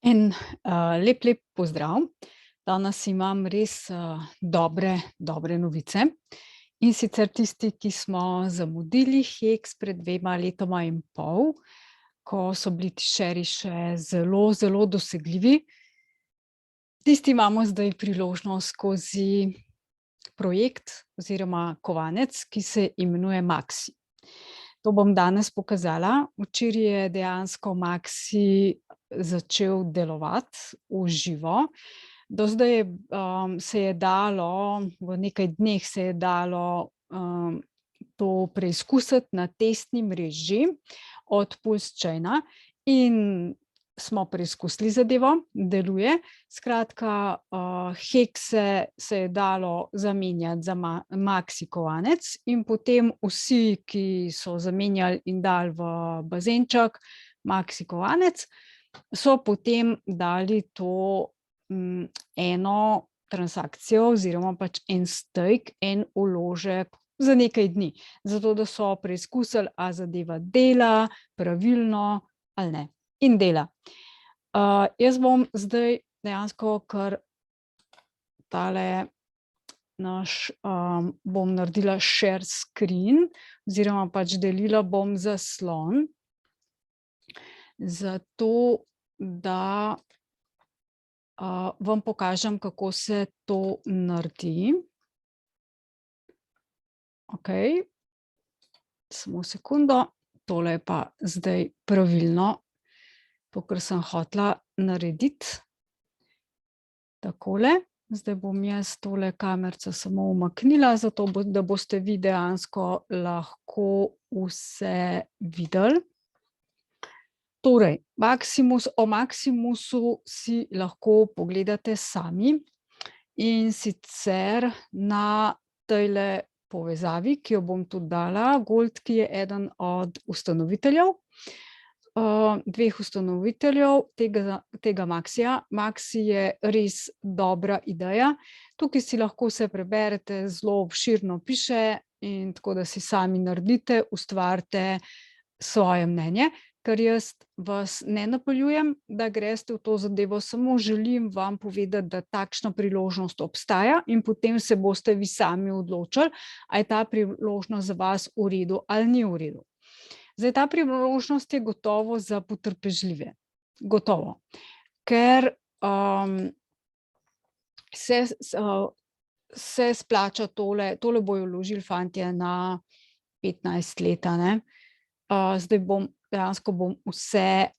En lep pozdrav. Danes imam res dobre novice. In sicer tisti, ki smo zamudili Heks pred 2,5 letoma, ko so bili ti šeri še zelo dosegljivi. Tisti imamo zdaj priložnost skozi projekt oziroma kovanec, ki se imenuje Maxi. To bom danes pokazala. Včeraj je dejansko Maxi začel delovati v živo. Do zdaj se je dalo, v nekaj dneh se je dalo to preizkusiti na testni mreži od PulseChaina in smo preizkusili zadevo, deluje. Skratka, hekse se je dalo zamenjati za Maxi kovanec in potem vsi, ki so zamenjali in dali v bazenček Maxi kovanec, so potem dali to eno transakcijo oziroma pač en stake, en vložek za nekaj dni, zato da so preizkusili, a zadeva dela pravilno ali ne. In dela. Jaz bom zdaj dejansko kar tale naš, bom naredila share screen oziroma pač delila bom zaslon, zato da vam pokažem, kako se to naredi. Okej, samo sekundo, tole je pa zdaj pravilno. To, kar sem hotela narediti. Takole. Zdaj bom jaz tole kamerico samo umaknila, zato da boste vi dejansko lahko vse videli. Torej, o Maximusu si lahko pogledate sami, in sicer na tejle povezavi, ki jo bom tudi dala. Gold, ki je eden od ustanoviteljev, dveh ustanoviteljev tega Maxija. Maxi je res dobra ideja. Tukaj si lahko vse preberete, zelo obširno piše, in tako da si sami naredite, ustvarite svoje mnenje. Ker jaz vas ne napeljujem, da greste v to zadevo, samo želim vam povedati, da takšna priložnost obstaja in potem se boste vi sami odločili, a je ta priložnost za vas v redu ali ni v redu. Zdaj, ta priložnost je gotovo za potrpežljive. Gotovo. Ker se splača tole bojo vložili fantje na 15 let, ne. Zdaj dejansko bom vse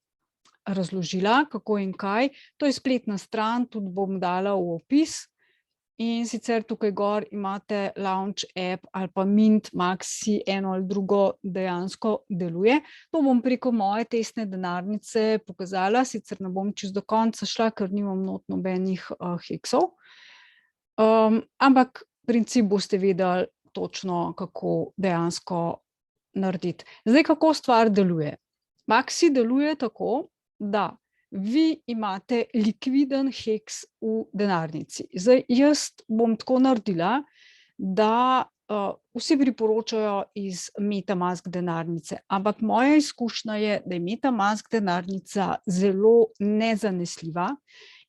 razložila, kako in kaj. To je spletna stran, tudi bom dala v opis. In sicer tukaj gor imate launch app ali pa mint, Maxi, eno ali drugo dejansko deluje. To bom preko moje testne denarnice pokazala, sicer ne bom čisto do konca šla, ker nimam not nobenih heksov. Ampak princip boste vedeli točno, kako dejansko narediti. Zdaj, kako stvar deluje? Maxi deluje tako, da vi imate likviden heks v denarnici. Zdaj, jaz bom tako naredila, da vsi priporočajo iz MetaMask denarnice, ampak moja izkušnja je, da je MetaMask denarnica zelo nezanesljiva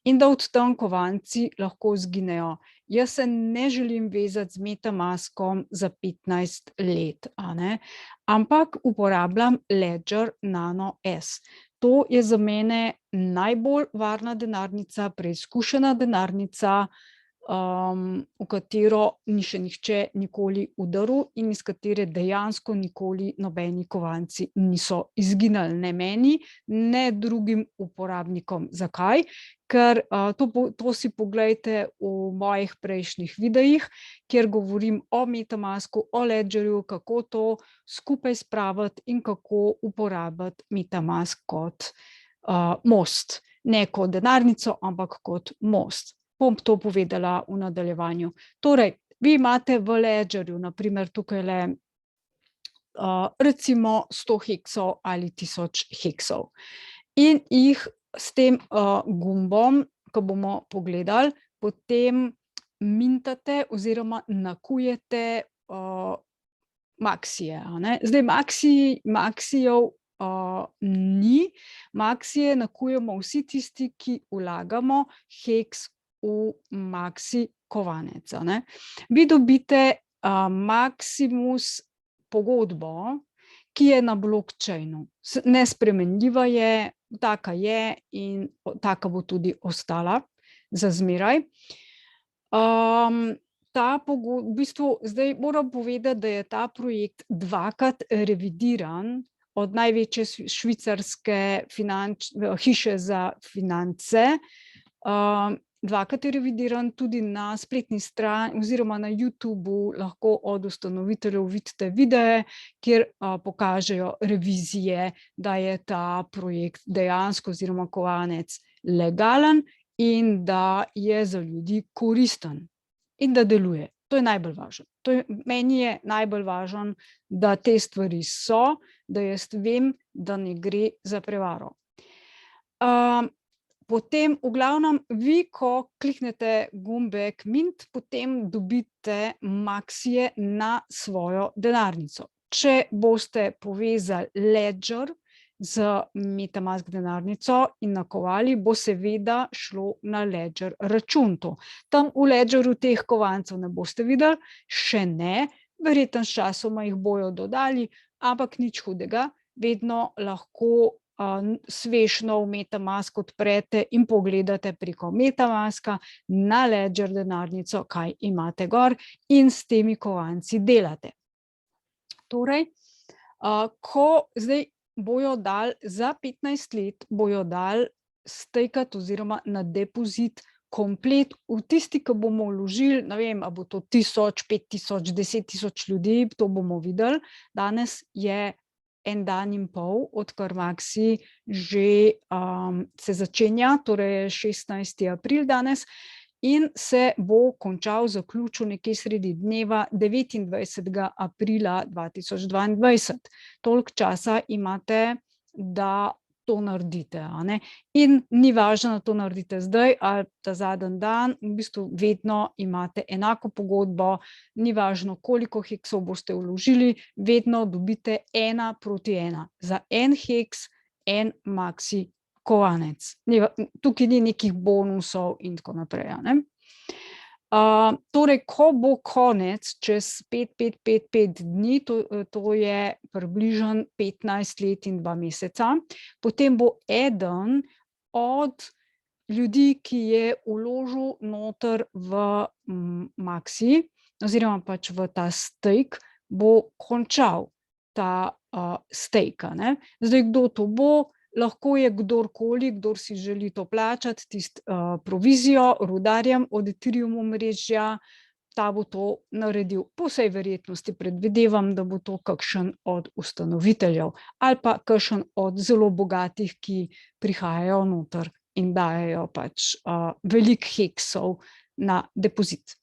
in da od tam kovanci lahko izginejo. Jaz se ne želim vezati z MetaMaskom za 15 let, a ne, ampak uporabljam Ledger Nano S. To je za mene najbolj varna denarnica, preizkušena denarnica, v katero ni še nihče nikoli vdrl in iz katere dejansko nikoli nobeni kovanci niso izginili, ne meni, ne drugim uporabnikom. Zakaj? Ker to si poglejte v mojih prejšnjih videih, kjer govorim o MetaMasku, o Ledgerju, kako to skupaj spraviti in kako uporabiti MetaMask kot most. Ne kot denarnico, ampak kot most. Bom to povedala v nadaljevanju. Torej, vi imate v Ledgerju, na primer tukajle, recimo 100 heksov ali 1000 heksov. In jih s tem gumbom, ko bomo pogledali, potem mintate oziroma nakujete Maxije, a ne. Zdaj, Maxijev ni, Maxije nakujemo vsi tisti, ki vlagamo Hex v Maxi kovanec, a ne. Vi dobite Maximus pogodbo, ki je na blockchainu. Nespremenljiva je, taka je in taka bo tudi ostala za zmeraj. V bistvu zdaj moram povedati, da je ta projekt dvakrat revidiran od največje švicarske hiše za finance. Dvakrat je revidiran, tudi na spletni strani oziroma na YouTubu lahko od ustanoviteljev vidite videe, kjer pokažejo revizije, da je ta projekt dejansko oziroma kovanec legalen in da je za ljudi koristen in da deluje. To je najbolj važno. Meni je najbolj važno, da te stvari so, da jaz vem, da ne gre za prevaro. Potem, v glavnem, vi, ko kliknete gumbek Mint, potem dobite Maxije na svojo denarnico. Če boste povezali Ledger z MetaMask denarnico in nakovali, bo seveda šlo na Ledger račun to. Tam v Ledgeru teh kovancev ne boste videli, še ne, verjetno s časoma jih bojo dodali, ampak nič hudega, vedno lahko svež nov MetaMask odprete in pogledate preko MetaMaska na Ledger denarnico, kaj imate gor in s temi kovanci delate. Torej, ko zdaj bojo dali za 15 let, bojo dali stakati oziroma na depozit komplet v tisti, ki bomo vložili, ne vem, a bo to 1000, 5000, 10 000 ljudi, to bomo videli. Danes je en dan in pol, odkar Maxi že se začenja, torej 16. april danes, in se bo končal, zaključil nekje sredi dneva 29. aprila 2022. Toliko časa imate, da to naredite, a ne. In ni važno, da to naredite zdaj ali ta zadnji dan, v bistvu vedno imate enako pogodbo, ni važno, koliko heksov boste vložili, vedno dobite 1:1. Za en heks, en Maxi kovanec. Tukaj ni nekih bonusov in tako naprej, a ne. Torej, ko bo konec čez 5 dni, to je približno 15 let in 2 meseca, potem bo eden od ljudi, ki je vložil noter v Maxi oziroma pač v ta stake, bo končal ta stake, ne. Zdaj, kdo to bo? Lahko je kdorkoli, kdor si želi to plačati, provizijo rudarjem od Ethereum omrežja, ta bo to naredil. Po vsej verjetnosti predvidevam, da bo to kakšen od ustanoviteljev ali pa kakšen od zelo bogatih, ki prihajajo noter in dajejo pač veliko heksov na depozit.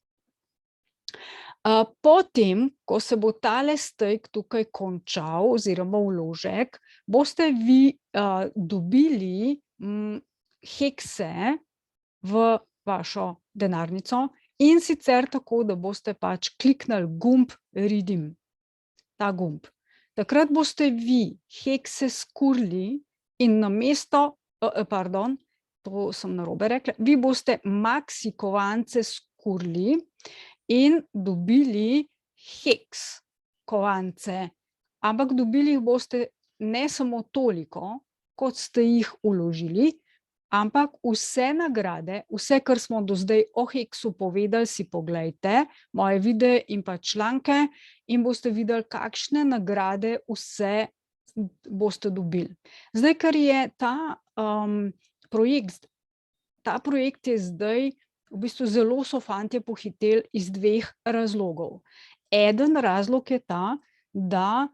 Potem, ko se bo tale stake tukaj končal oziroma vložek, boste vi dobili hekse v vašo denarnico, in sicer tako, da boste pač kliknili gumb Redeem, ta gumb. Takrat boste vi hekse skurili in namesto, pardon, to sem narobe rekla, vi boste Maxi kovance skurili in dobili heks kovance, ampak dobili jih boste ne samo toliko, kot ste jih vložili, ampak vse nagrade, vse, kar smo do zdaj o heksu povedali, si poglejte, moje videe in pa članke, in boste videli, kakšne nagrade vse boste dobili. Zdaj, ker je ta projekt je zdaj, v bistvu zelo so fantje pohiteli iz 2 razlogov. Eden razlog je ta, da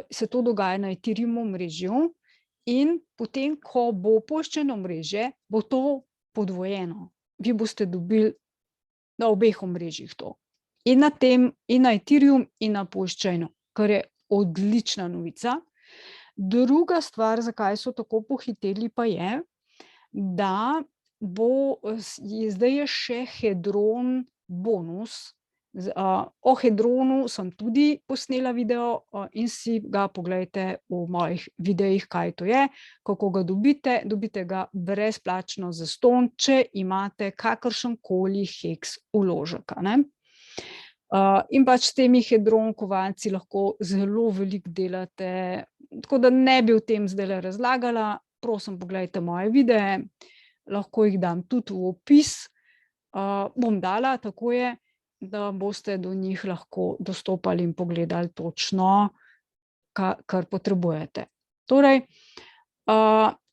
se to dogaja na Ethereum omrežju in potem, ko bo puščeno omrežje, bo to podvojeno. Vi boste dobili na obeh omrežjih to. In na tem, in na Ethereum, in na puščeno, kar je odlična novica. Druga stvar, zakaj so tako pohiteli, pa je, da zdaj je še Hedron bonus O Hedronu sem tudi posnela video in si ga poglejte v mojih videih, kaj to je, kako ga dobite. Dobite ga brezplačno zastonj, če imate kakršenkoli heks vložek, a ne. In pač s temi Hedron kovanci lahko zelo veliko delate, tako da ne bi o tem zdajle razlagala. Prosim, poglejte moje videe, lahko jih dam tudi v opis. Bom dala, tako je, da boste do njih lahko dostopali in pogledali točno, kar potrebujete. Torej,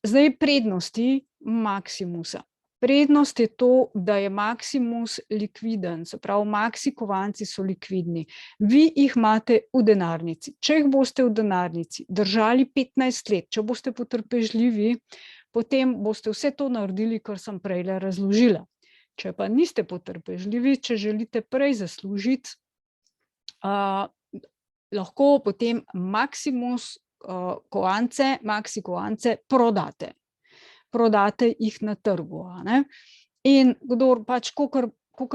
zdaj prednosti Maximusa. Prednost je to, da je Maximus likviden, se pravi, Maxi kovanci so likvidni. Vi jih imate v denarnici. Če jih boste v denarnici držali 15 let, če boste potrpežljivi, potem boste vse to naredili, kar sem prejle razložila. Če pa niste potrpežljivi, če želite prej zaslužiti, lahko potem Maximus Maxi kovance prodate. Prodate jih na trgu, a ne. In kdor pač, kakor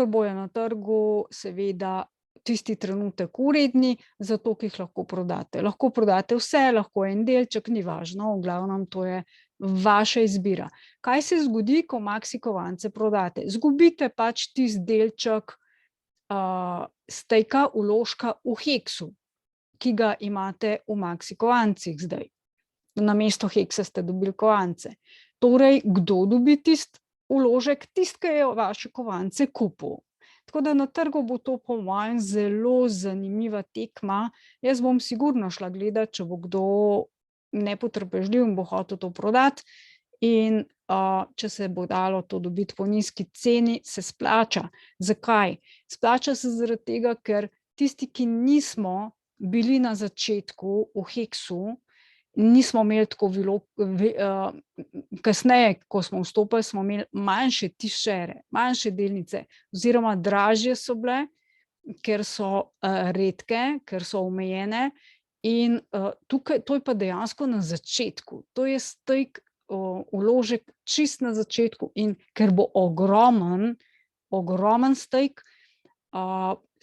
bojo na trgu, seveda tisti trenutek vredni, zato jih lahko prodate. Lahko prodate vse, lahko en delček, ni važno, v glavnem to je vaša izbira. Kaj se zgodi, ko Maxi kovance prodate? Zgubite pač tisti delček stejka, vložka v heksu, ki ga imate v Maxi kovancih zdaj. Namesto heksa ste dobili kovance. Torej, kdo dobi tisti vložek? Tisti, ki je vaše kovance kupil. Tako da na trgu bo to po mojem zelo zanimiva tekma. Jaz bom sigurno šla gledati, če bo kdo nepotrpežljiv in bo hotel to prodati. In če se bo dalo to dobiti po nizki ceni, se splača. Zakaj? Splača se zaradi tega, ker tisti, ki nismo bili na začetku v heksu, nismo imeli tako kasneje, ko smo vstopili, smo imeli manjše tišere, manjše delnice, oziroma dražje so bile, ker so redke, ker so omejene. In tukaj, to je pa dejansko na začetku. To je stejk, vložek čist na začetku, in ker bo ogromen stejk,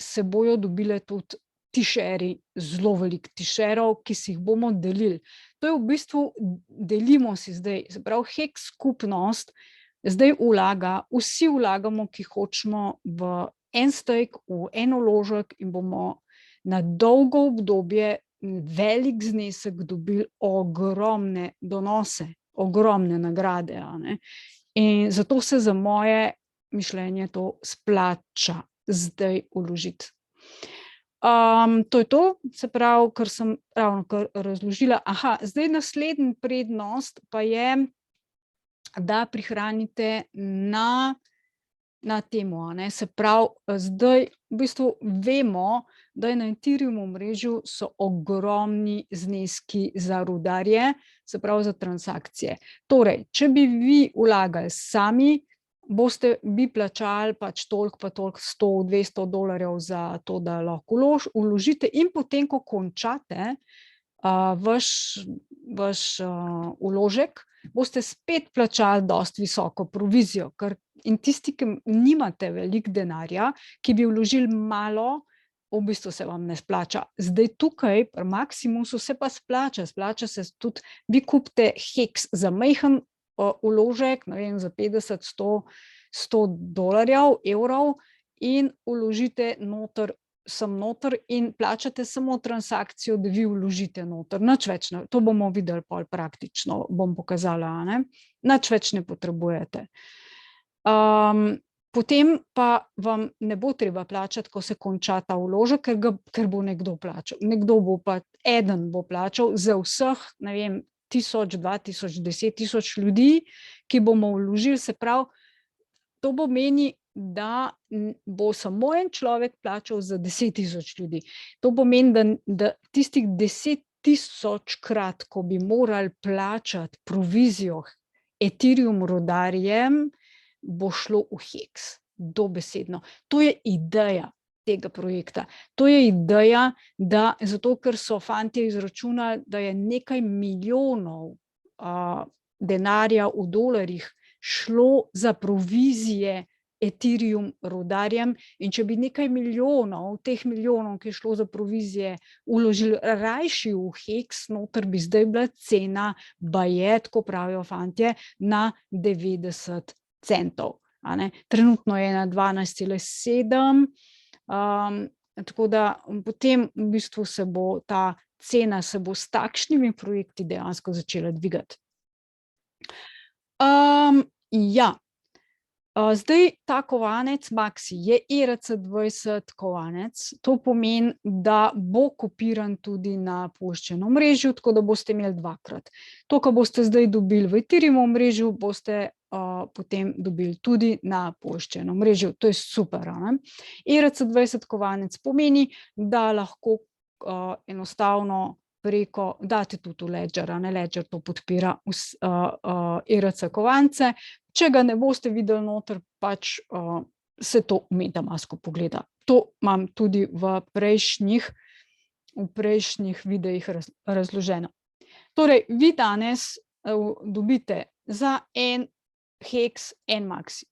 se bojo dobile tudi tišeri, zelo veliko tišerov, ki si jih bomo delili. To je v bistvu, delimo si zdaj, se pravi, heks skupnost zdaj vlaga, vsi vlagamo, ki hočemo v en stejk, v en vložek, in bomo na dolgo obdobje velik znesek dobili, ogromne donose, ogromne nagrade, a ne. In zato se za moje mišljenje to splača zdaj vložiti. To je to, se pravi, kar sem ravnokar razložila. Zdaj naslednja prednost pa je, da prihranite na temu, a ne. Se pravi, zdaj v bistvu vemo, da je na Ethereum omrežju so ogromni zneski za rudarje, se pravi za transakcije. Torej, če bi vi vlagali sami, bi plačali pač toliko pa toliko, $100-200 za to, da lahko vložite, in potem, ko končate vaš vložek, boste spet plačali dosti visoko provizijo, in tisti, ki nimate veliko denarja, ki bi vložili malo, v bistvu se vam ne splača. Zdaj tukaj pri Maximusu se pa splača, splača se tudi, vi kupite heks za majhen vložek, ne vem, za 50, 100 dolarjev, evrov, in vložite noter in plačate samo transakcijo, da vi vložite noter, nič več ne, to bomo videli pol praktično, bom pokazala, a ne, nič več ne potrebujete. Potem pa vam ne bo treba plačati, ko se konča ta vložek, ker bo nekdo plačal. Nekdo bo pa, eden bo plačal za vseh, ne vem, 1000, 2000, 10 000 ljudi, ki bomo vložili, se pravi, to pomeni, da bo samo en človek plačal za 10 000 ljudi. To pomeni, da tistih 10 000-krat, ko bi morali plačati provizijo Ethereum rudarjem, bo šlo v heks, dobesedno. To je ideja tega projekta. To je ideja, da zato, ker so fantje izračunali, da je nekaj milijonov denarja v dolarjih šlo za provizije Ethereum rudarjem, in če bi nekaj milijonov, teh milijonov, ki je šlo za provizije, vložili rajši v Hex, noter bi zdaj bila cena, baje, tako pravijo fantje, na 90 centov. Trenutno je na 12,7, tako da potem v bistvu se bo ta cena s takšnimi projekti dejansko začela dvigati. Zdaj ta kovanec Maxi je ERC20 kovanec, to pomeni, da bo kopiran tudi na poščeno omrežju, tako da boste imeli dvakrat. To, kar boste zdaj dobili v Ethereum omrežju, boste potem dobili tudi na poščeno omrežju. To je super. ERC20 kovanec pomeni, da lahko enostavno preko, date tudi v Ledger, Ledger to podpira ERC kovance. Če ga ne boste videli noter, pač se to v MetaMasku pogleda. To imam tudi v prejšnjih videih razloženo. Torej, vi danes dobite za en Hex, en Maxi.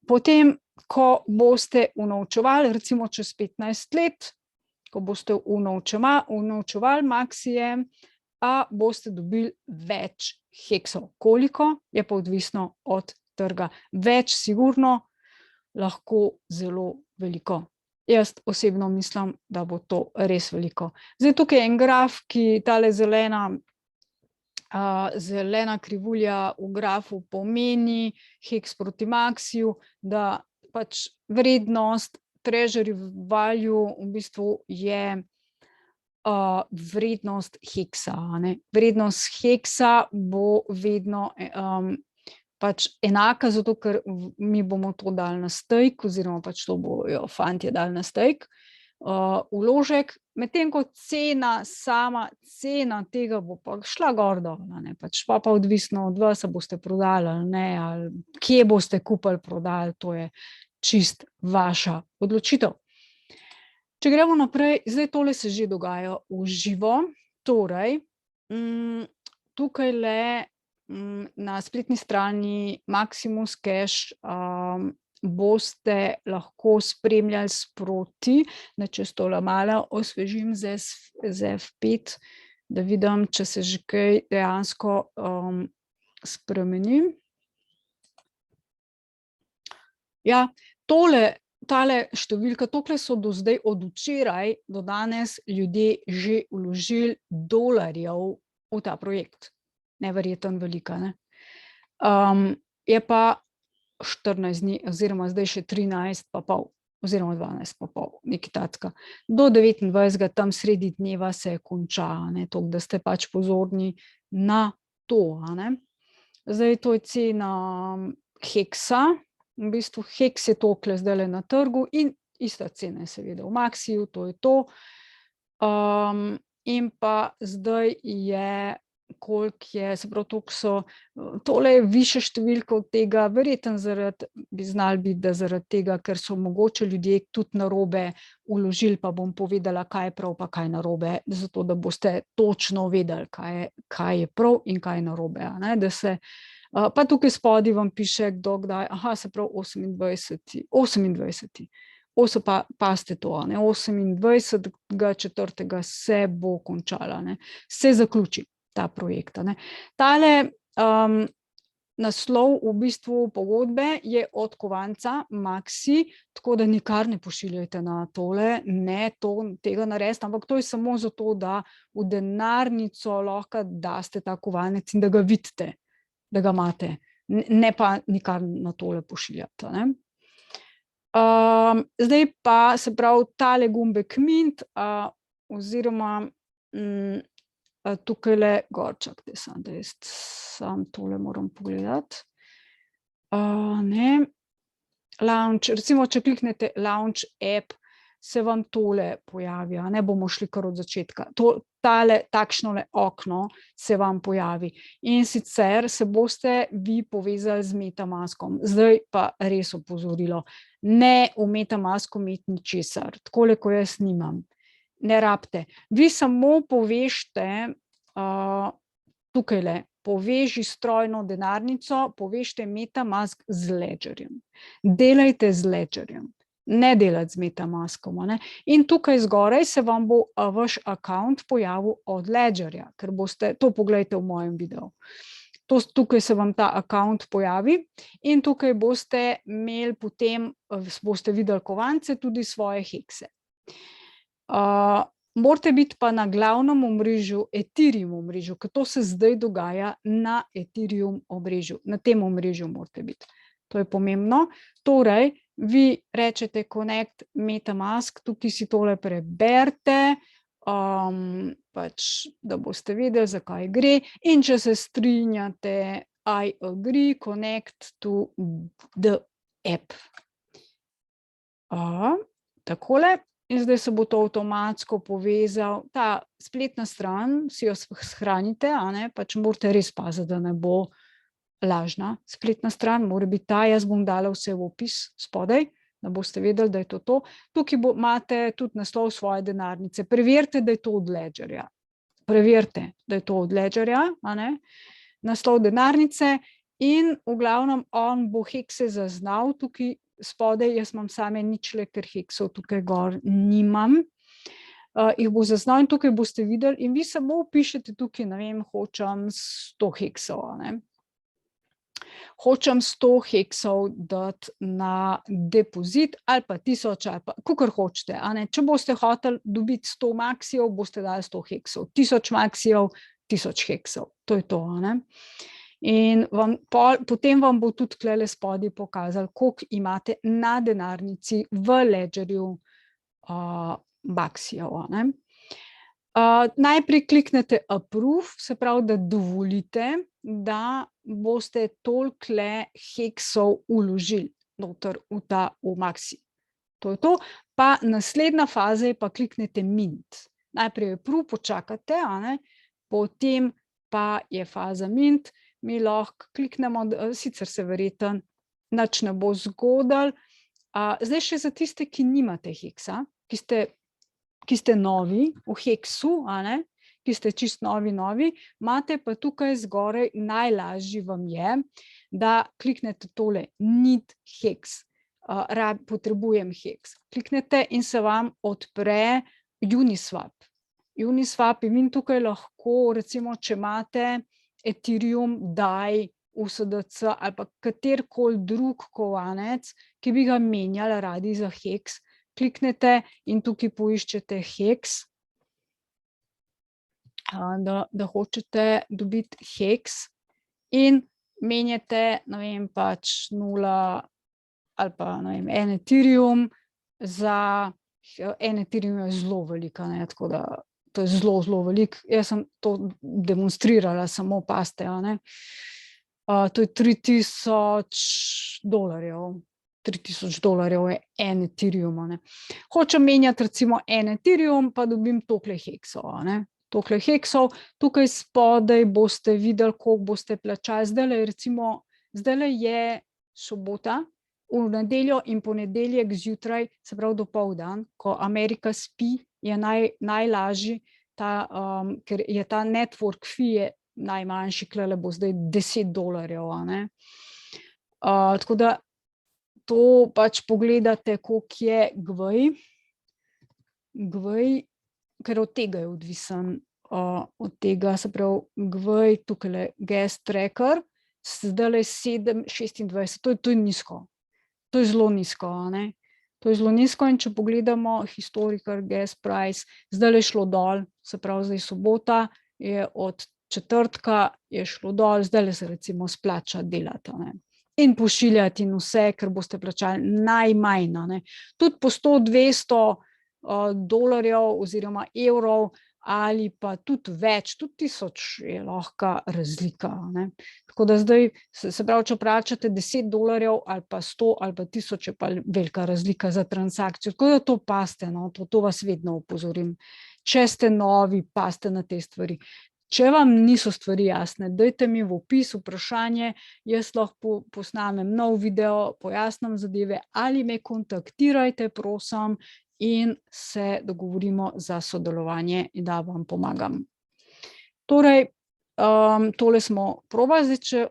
Potem, ko boste unovčevali, recimo čez 15 let, ko boste unovčevali Maxije, boste dobili več heksov. Koliko, je pa odvisno od trga. Več sigurno, lahko zelo veliko. Jaz osebno mislim, da bo to res veliko. Zdaj tukaj je en graf, ki tale zelena krivulja v grafu pomeni Hex proti Maxiju, da pač vrednost treasury value v bistvu je vrednost Hexa. Vrednost Hexa bo vedno pač enaka, zato ker mi bomo to dali na stake, oziroma pač to bojo fantje dali na stake, vložek, medtem ko sama cena tega bo pa šla gor dol, pač pa odvisno od vas, boste prodali ali ne, ali kje boste kupili, prodali, to je čist vaša odločitev. Če gremo naprej, zdaj tole se že dogaja v živo, torej tukaj na spletni strani Maximus Cash boste lahko spremljali sproti, da če tole malo osvežim z F5, da vidim, če se že kaj dejansko spremeni. Ja, tale številka, tokle so do zdaj od včeraj do danes ljudje že vložili dolarjev v ta projekt. Neverjetno velika, ne? Je pa 14 dni, oziroma zdaj še 13 pa pol, oziroma 12 pa pol, nekaj takega. Do 29. tam sredi dneva se konča, toliko, da ste pač pozorni na to. Zdaj to je cena Hexa. V bistvu Hex je tokle zdaj na trgu in ista cena je seveda v Maxiju, to je to. In pa zdaj je, koliko je, se pravi, toliko so, tole je višja številka od tega, verjetno bi znali biti, da zaradi tega, ker so mogoče ljudje tudi narobe vložili, pa bom povedala, kaj je prav pa kaj narobe, zato da boste točno vedeli, kaj je prav in kaj je narobe, da se. Pa tukaj spodaj vam piše, kdo kdaj, se pravi 28. Pazite to, 28.4. se bo končala, se zaključi ta projekt. Tale naslov v bistvu pogodbe je od kovanca Maxi, tako da nikar ne pošiljajte na tole, ne tega narediti, ampak to je samo zato, da v denarnico lahko daste ta kovanec in da ga vidite, da ga imate, ne pa nikar na tole pošiljati. Zdaj pa, se pravi, tale gumbek mint, oziroma tukajle gor, čakajte, da jaz sam tole moram pogledati. Launch, recimo, če kliknete Launch app, se vam tole pojavi, bomo šli kar od začetka. Takšnole okno se vam pojavi. In sicer se boste vi povezali z MetaMaskom. Zdaj pa res opozorilo. Ne v MetaMasku imeti ničesar, takole, ko jaz nimam. Ne rabite. Vi samo povežte tukajle, poveži strojno denarnico, povežite MetaMask z Ledgerjem. Delajte z Ledgerjem, ne delati z MetaMaskom. In tukaj zgoraj se vam bo vaš account pojavil od Ledgerja, ker boste, to pogledajte v mojem videu. Tukaj se vam ta account pojavi in tukaj boste imeli potem, boste videli kovance, tudi svoje hekse. Morate biti pa na glavnem omrežju, Ethereum omrežju, ker to se zdaj dogaja na Ethereum omrežju, na tem omrežju morate biti. To je pomembno. Torej, vi rečete connect MetaMask, tukaj si tole preberite, pač, da boste vedeli, zakaj gre, in če se strinjate, I agree, connect to the app. Takole. In zdaj se bo to avtomatsko povezal, ta spletna stran, si jo shranite, pač morate res paziti, da ne bo lažna spletna stran, mora biti ta, jaz bom dala vse v opis spodaj, da boste vedeli, da je to to. Tukaj imate tudi naslov svoje denarnice, preverite, da je to od Ledgerja. Preverite, da je to od Ledgerja, naslov denarnice in v glavnem on bo hekse zaznal tukaj spodaj, jaz imam same ničle, ker heksov tukaj gor nimam. Jih bo zaznal in tukaj boste videli in vi samo upišete tukaj, ne vem, hočem 100 heksov, hočem 100 heksov dati na depozit ali pa 1000 ali pa kakor hočete, če boste hoteli dobiti 100 maksijev, boste dali 100 heksov, 1000 maksijev, 1000 heksov, to je to, in potem vam bo tudi tukaj spodaj pokazal, koliko imate na denarnici v Ledgerju maksijev. Najprej kliknete approve, se pravi, da dovolite, da boste toliko heksov vložili noter v maksi. To je to, pa naslednja faza je pa kliknete mint. Najprej approve, počakate, potem pa je faza mint, mi lahko kliknemo, sicer se verjetno nič ne bo zgodilo. Zdaj še za tiste, ki nimate heksa, ki ste novi v heksu, ki ste čist novi, imate pa tukaj zgoraj, najlažji vam je, da kliknete tole need heks, potrebujem heks. Kliknete in se vam odpre Uniswap. Uniswap in tukaj lahko, recimo, če imate Ethereum, DAI, USDC ali pa katerikoli drug kovanec, ki bi ga menjali radi za heks, kliknete in tukaj poiščete heks, da hočete dobiti heks in menjate, ne vem, pač 0 ali pa, ne vem, en Ethereum za, en Ethereum je zelo velika, tako da to je zelo, zelo veliko. Jaz sem to demonstrirala, samo pazite, to je $3000. $3000 je en Ethereum. Hočem menjati recimo en Ethereum, pa dobim toliko heksov. Toliko heksov, tukaj spodaj boste videli, koliko boste plačali. Zdajle je sobota, v nedeljo in ponedeljek zjutraj, se pravi dopoldan, ko Amerika spi, je najlažji, ker je ta network fee najmanjši, klele bo zdaj $10. Tako da to pač pogledate, koliko je gvej, ker od tega je odvisen, od tega, se pravi, gvej, tukaj gas tracker, zdajle 7,26, to je nizko, to je zelo nizko, To je zelo nizko in če pogledamo historical gas price, zdaj je šlo dol, se pravi, zdaj sobota, je od četrtka je šlo dol, zdaj se recimo splača delati. In pošiljati in vse, ker boste plačali najmanj. Tudi po $100-200 oziroma evrov ali pa tudi več, tudi 1000 je lahko razlika. Tako da zdaj, se pravi, če plačate $10 ali pa 100 ali pa 1000, je pa velika razlika za transakcijo. Tako da to pazite, to vas vedno opozorim. Če ste novi, pazite na te stvari. Če vam niso stvari jasne, dajte mi v opis vprašanje, jaz lahko posnamem nov video, pojasnim zadeve ali me kontaktirajte, prosim, in se dogovorimo za sodelovanje in da vam pomagam. Torej, Tole smo probali, zdaj,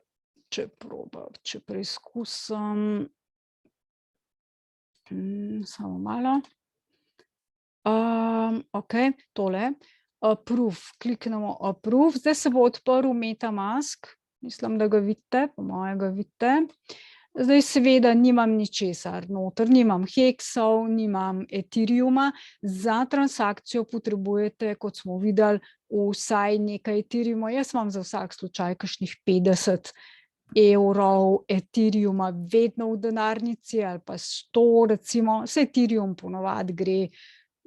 če preizkusim, samo malo. Okej, tole, approve, kliknemo approve, zdaj se bo odprl MetaMask, mislim, da ga vidite, po moje ga vidite. Zdaj seveda nimam ničesar noter, nimam heksov, nimam Ethereuma, za transakcijo potrebujete, kot smo videli, vsaj nekaj Ethereuma, jaz imam za vsak slučaj kakšnih 50 evrov Ethereuma vedno v denarnici ali pa 100 recimo, vse Ethereum ponovadi gre.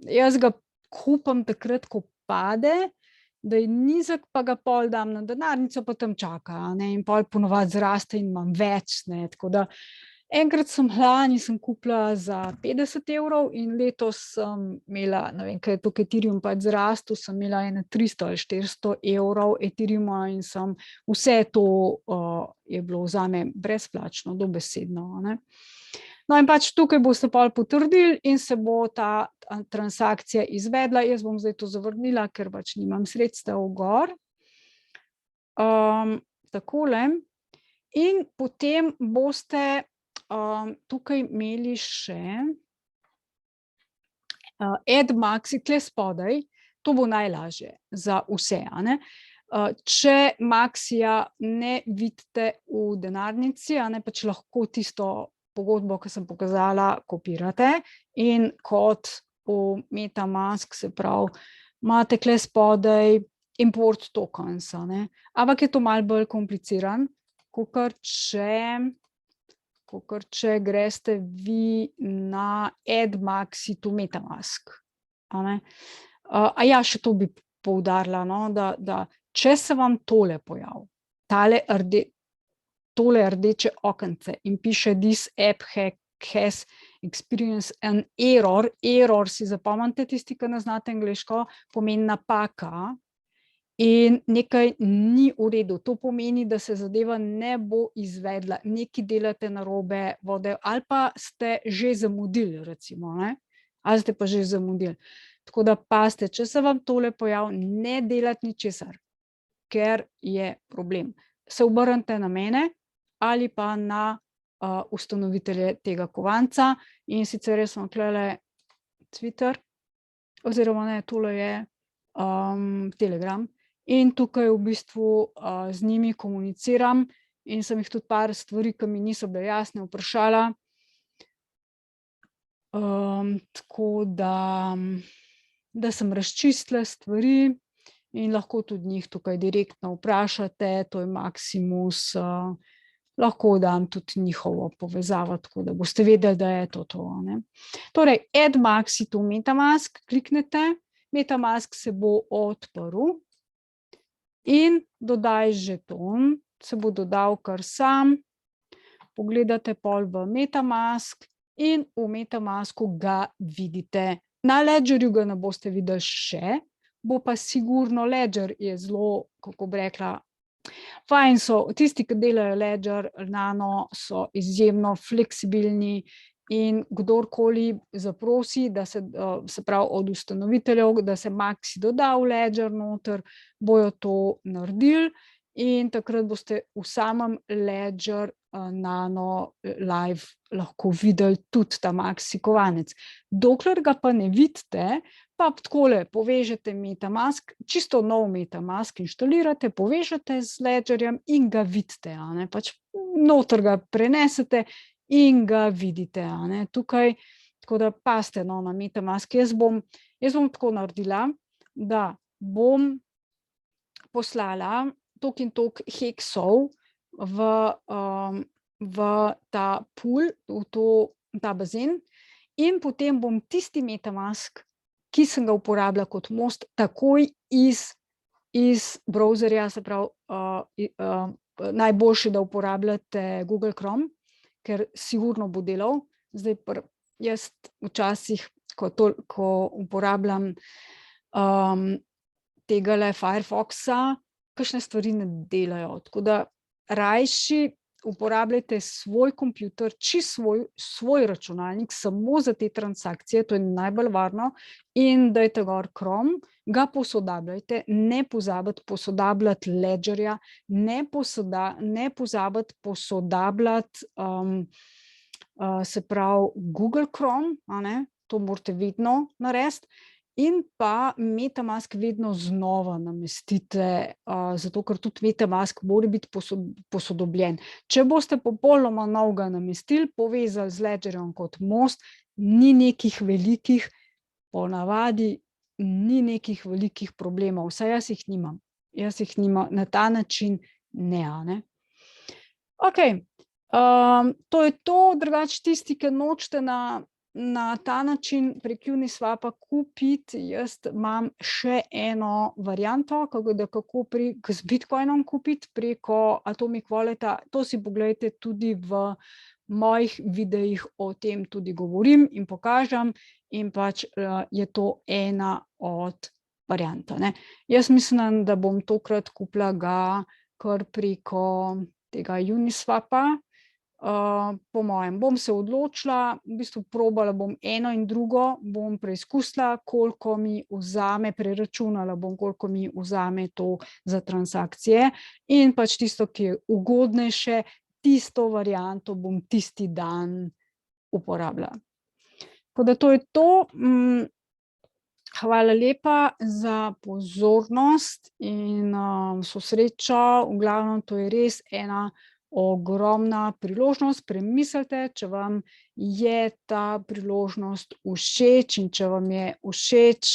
Jaz ga kupam takrat, ko pade, da je nizek, pa ga pol dam na denarnico, pa tam čaka, ne, in pol ponovadi zraste in imam več, ne, tako da enkrat lani sem kupila za 50 evrov in letos sem imela, ne vem, kaj je toliko Ethereum pač zrastel, sem imela ene 300 ali 400 evrov Ethereuma in sem vse to je bilo zame brezplačno, dobesedno, ne. No, in pač tukaj boste pol potrdili in se bo ta transakcija izvedla. Jaz bom zdaj to zavrnila, ker pač nimam sredstev gor. Takole. In potem boste tukaj imeli še add maxi, tle spodaj, to bo najlažje za vse, a ne. Če maxija ne vidite v denarnici, a ne, pač lahko tisto pogodbo, ki sem pokazala, kopirate in kot v MetaMask, se pravi, imate tle spodaj import tokens, a ne. Ampak je to malo bolj kompliciran, kakor če greste vi na add maxi to MetaMask, a ne. Še to bi poudarila, no, da če se vam tole pojavi, tole rdeče okence in piše this app has experienced an error, error si zapomnite tisti, ki ne znate angleško, pomeni napaka in nekaj ni v redu, to pomeni, da se zadeva ne bo izvedla, nekaj delate narobe, ali pa ste že zamudili recimo, ne, ali ste pa že zamudili. Tako da pazite, če se vam tole pojavi, ne delati ničesar, ker je problem. Se obrnite na mene ali pa na ustanovitelje tega kovanca in sicer jaz imam tulele Twitter, oziroma ne, tole je Telegram in tukaj v bistvu z njimi komuniciram in sem jih tudi par stvari, ki mi niso bile jasne, vprašala. Tako da sem razčistila stvari in lahko tudi njih tukaj direktno vprašate, to je Maximus, lahko dam tudi njihovo povezavo, tako da boste vedeli, da je to, ne. Torej, add maxi to MetaMask, kliknete, MetaMask se bo odprl in dodaj žeton, se bo dodal kar sam, pogledate pol v MetaMask in v MetaMasku ga vidite. Na Ledgerju ga ne boste videli še, bo pa sigurno Ledger je zelo, kako bi rekla, fajn so, tisti, ki delajo Ledger Nano, so izjemno fleksibilni in kdorkoli zaprosi, da se pravi od ustanoviteljev, da se maxi doda v Ledger noter, bojo to naredili in takrat boste v samem Ledger Nano live lahko videli tudi ta maxi kovanec. Dokler ga pa ne vidite, pa takole povežete MetaMask, čisto nov MetaMask inštalirate, povežete z Ledgerjem in ga vidite, a ne, pač noter ga prenesete in ga vidite, a ne, tukaj, tako da pazite, no, na MetaMask. Jaz bom tako naredila, da bom poslala toliko in toliko heksov v ta pool, v ta bazen in potem bom tisti MetaMask, ki sem ga uporabila kot most, takoj iz browserja, se pravi, najboljše, da uporabljate Google Chrome, ker sigurno bo delal. Zdaj jaz včasih, ko uporabljam tegale Firefoxa, kakšne stvari ne delajo, tako da rajši uporabljajte svoj kompjuter, svoj računalnik samo za te transakcije, to je najbolj varno, in dajte gor Chrome, ga posodabljajte, ne pozabiti posodabljati Ledgerja, ne pozabiti posodabljati se pravi Google Chrome, to morate vedno narediti. In pa MetaMask vedno znova namestite, zato ker tudi MetaMask mora biti posodobljen. Če boste popolnoma novega namestili, povezali z Ledgerjem kot most, ni nekih velikih, ponavadi ni nekih velikih problemov, vsaj jaz jih nimam. Jaz jih nimam na ta način, ne. Ok, to je to, drugače tisti, ki nočete na ta način prek Uniswapa kupiti, jaz imam še eno varianto, kako z Bitcoinom kupiti preko Atomic Walleta, to si pogledajte tudi v mojih videih, o tem tudi govorim in pokažem in pač je to ena od variant. Jaz mislim, da bom tokrat kupila ga kar preko tega Uniswapa. Po mojem, bom se odločila, v bistvu probala bom eno in drugo, bom preizkusila, koliko mi vzame, preračunala bom, koliko mi vzame to za transakcije in pač tisto, ki je ugodnejše, tisto varianto bom tisti dan uporabljala. Tako da to je to. Hvala lepa za pozornost in vso srečo. V glavnem, to je res ena ogromna priložnost. Premislite, če vam je ta priložnost všeč in če vam je všeč,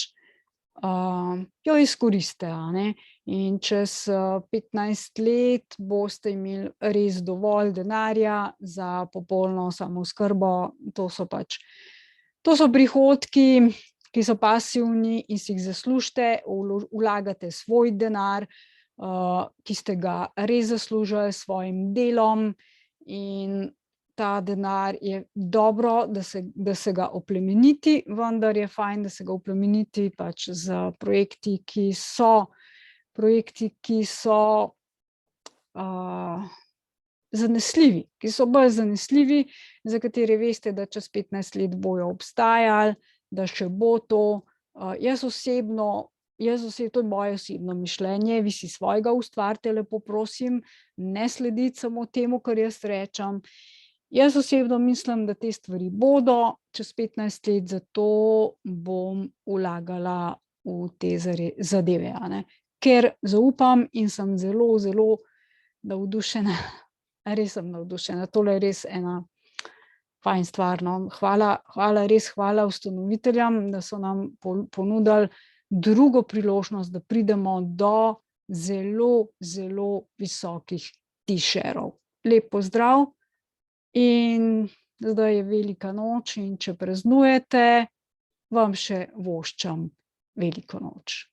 jo izkoristite. In čez 15 let boste imeli res dovolj denarja za popolno samooskrbo. To so prihodki, ki so pasivni in si jih zaslužite, vlagate svoj denar, ki ste ga res zaslužili s svojim delom, in ta denar je dobro, da se ga oplemeniti, vendar je fajn, da se ga oplemeniti pač z projekti, ki so zanesljivi, ki so bolj zanesljivi, za katere veste, da čez 15 let bojo obstajali, da še bo to. Jaz osebno, to je moje osebno mišljenje, vi si svojega ustvarite, lepo prosim, ne slediti samo temu, kar jaz rečem. Jaz osebno mislim, da te stvari bodo čez 15 let, zato bom vlagala v te zadeve, ker zaupam in sem zelo, zelo navdušena. Res sem navdušena, tole je res ena fajn stvar. Hvala ustanoviteljem, da so nam ponudili drugo priložnost, da pridemo do zelo, zelo visokih T-sharov. Lep pozdrav in zdaj je velika noč in če praznujete, vam še voščam veliko noč.